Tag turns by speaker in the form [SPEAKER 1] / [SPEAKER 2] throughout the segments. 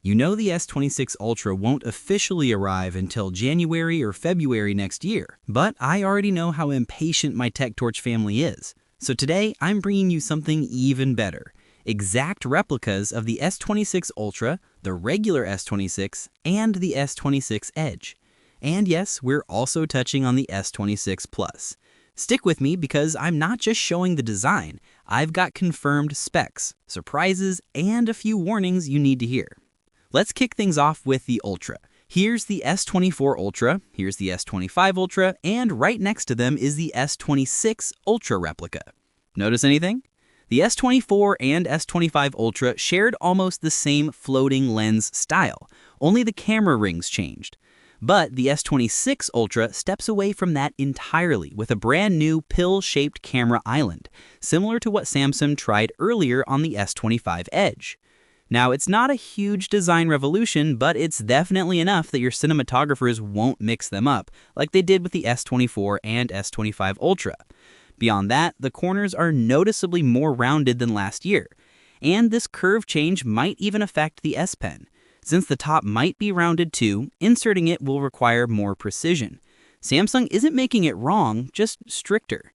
[SPEAKER 1] You know the S26 Ultra won't officially arrive until January or February next year, but I already know how impatient my Tech Torch family is. So today, I'm bringing you something even better. Exact replicas of the S26 Ultra, the regular S26, and the S26 Edge. And yes, we're also touching on the S26 Plus. Stick with me because I'm not just showing the design, I've got confirmed specs, surprises, and a few warnings you need to hear. Let's kick things off with the Ultra. Here's the S24 Ultra, here's the S25 Ultra, and right next to them is the S26 Ultra replica. Notice anything? The S24 and S25 Ultra shared almost the same floating lens style, only the camera rings changed. But the S26 Ultra steps away from that entirely with a brand new pill-shaped camera island, similar to what Samsung tried earlier on the S25 Edge. Now, it's not a huge design revolution, but it's definitely enough that your cinematographers won't mix them up, like they did with the S24 and S25 Ultra. Beyond that, the corners are noticeably more rounded than last year. And this curve change might even affect the S Pen. Since the top might be rounded too, inserting it will require more precision. Samsung isn't making it wrong, just stricter.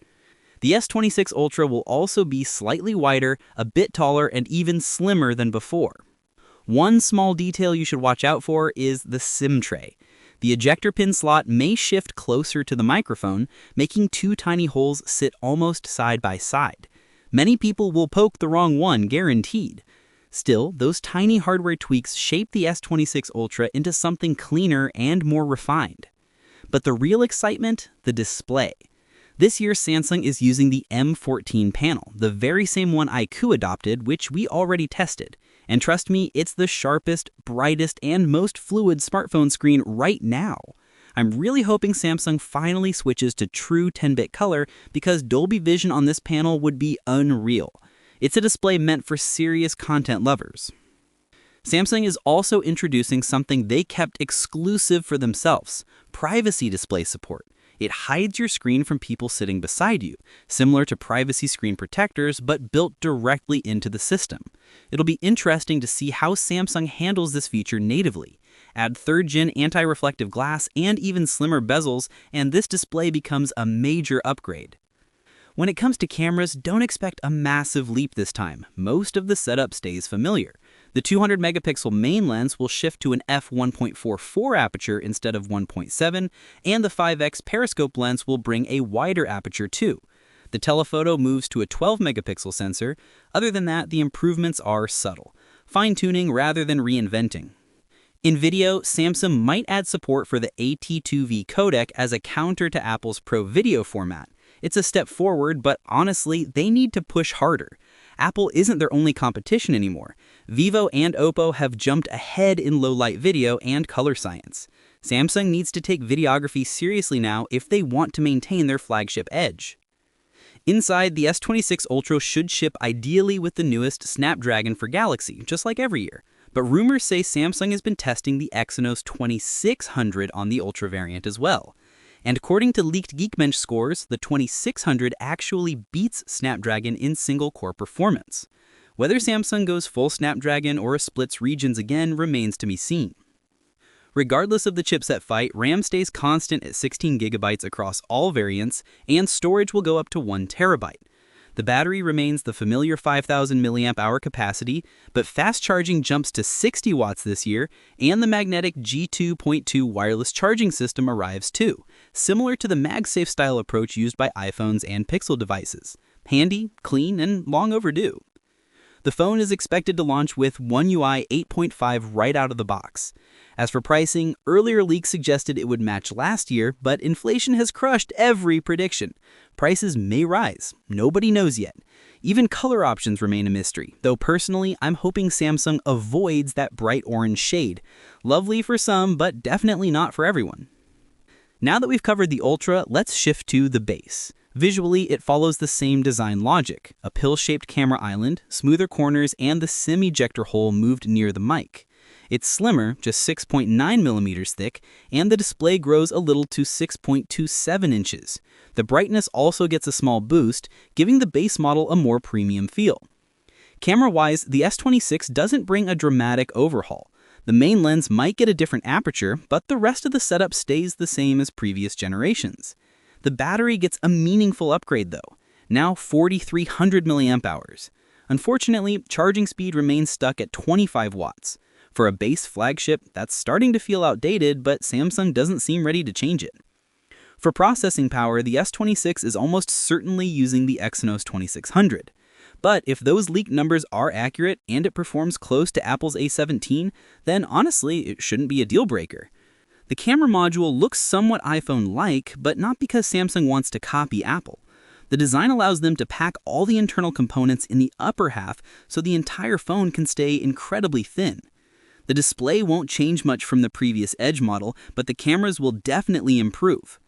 [SPEAKER 1] The S26 Ultra will also be slightly wider, a bit taller, and even slimmer than before. One small detail you should watch out for is the SIM tray. The ejector pin slot may shift closer to the microphone, making two tiny holes sit almost side by side. Many people will poke the wrong one, guaranteed. Still, those tiny hardware tweaks shape the S26 Ultra into something cleaner and more refined. But the real excitement? The display. This year, Samsung is using the M14 panel, the very same one iQOO adopted, which we already tested. And trust me, it's the sharpest, brightest, and most fluid smartphone screen right now. I'm really hoping Samsung finally switches to true 10-bit color because Dolby Vision on this panel would be unreal. It's a display meant for serious content lovers. Samsung is also introducing something they kept exclusive for themselves, privacy display support. It hides your screen from people sitting beside you, similar to privacy screen protectors, but built directly into the system. It'll be interesting to see how Samsung handles this feature natively. Add third-gen anti-reflective glass and even slimmer bezels, and this display becomes a major upgrade. When it comes to cameras, don't expect a massive leap this time. Most of the setup stays familiar. The 200-megapixel main lens will shift to an f1.44 aperture instead of 1.7, and the 5x periscope lens will bring a wider aperture too. The telephoto moves to a 12-megapixel sensor. Other than that, the improvements are subtle, fine-tuning rather than reinventing. In video, Samsung might add support for the AT2V codec as a counter to Apple's Pro Video format. It's a step forward, but honestly, they need to push harder. Apple isn't their only competition anymore. Vivo and Oppo have jumped ahead in low-light video and color science. Samsung needs to take videography seriously now if they want to maintain their flagship edge. Inside, the S26 Ultra should ship ideally with the newest Snapdragon for Galaxy, just like every year. But rumors say Samsung has been testing the Exynos 2600 on the Ultra variant as well. And according to leaked Geekbench scores, the 2600 actually beats Snapdragon in single-core performance. Whether Samsung goes full Snapdragon or splits regions again remains to be seen. Regardless of the chipset fight, RAM stays constant at 16 GB across all variants, and storage will go up to 1 TB. The battery remains the familiar 5,000 mAh capacity, but fast charging jumps to 60 watts this year, and the magnetic G2.2 wireless charging system arrives too, similar to the MagSafe style approach used by iPhones and Pixel devices. Handy, clean, and long overdue. The phone is expected to launch with One UI 8.5 right out of the box. As for pricing, earlier leaks suggested it would match last year, but inflation has crushed every prediction. Prices may rise. Nobody knows yet. Even color options remain a mystery, though personally, I'm hoping Samsung avoids that bright orange shade. Lovely for some, but definitely not for everyone. Now that we've covered the Ultra, let's shift to the base. Visually, it follows the same design logic, a pill-shaped camera island, smoother corners, and the SIM ejector hole moved near the mic. It's slimmer, just 6.9mm thick, and the display grows a little to 6.27 inches. The brightness also gets a small boost, giving the base model a more premium feel. Camera-wise, the S26 doesn't bring a dramatic overhaul. The main lens might get a different aperture, but the rest of the setup stays the same as previous generations. The battery gets a meaningful upgrade though, now 4,300 mAh. Unfortunately, charging speed remains stuck at 25 watts. For a base flagship, that's starting to feel outdated, but Samsung doesn't seem ready to change it. For processing power, the S26 is almost certainly using the Exynos 2600. But if those leaked numbers are accurate and it performs close to Apple's A17, then honestly, it shouldn't be a deal breaker. The camera module looks somewhat iPhone-like, but not because Samsung wants to copy Apple. The design allows them to pack all the internal components in the upper half so the entire phone can stay incredibly thin. The display won't change much from the previous Edge model, but the cameras will definitely improve.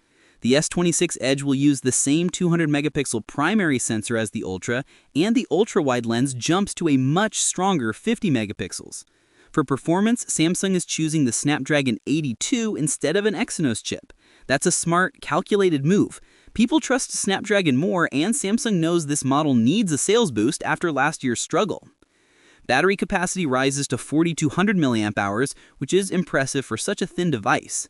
[SPEAKER 1] The S26 Edge will use the same 200-megapixel primary sensor as the Ultra, and the ultra-wide lens jumps to a much stronger 50 megapixels. For performance, Samsung is choosing the Snapdragon 82 instead of an Exynos chip. That's a smart, calculated move. People trust Snapdragon more, and Samsung knows this model needs a sales boost after last year's struggle. Battery capacity rises to 4,200 mAh, which is impressive for such a thin device.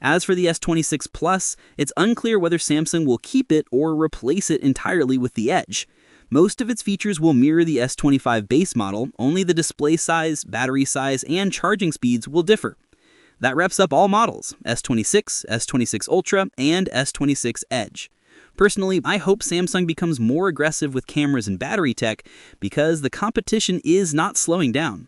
[SPEAKER 1] As for the S26 Plus, it's unclear whether Samsung will keep it or replace it entirely with the Edge. Most of its features will mirror the S25 base model, only the display size, battery size, and charging speeds will differ. That wraps up all models: S26, S26 Ultra, and S26 Edge. Personally, I hope Samsung becomes more aggressive with cameras and battery tech because the competition is not slowing down.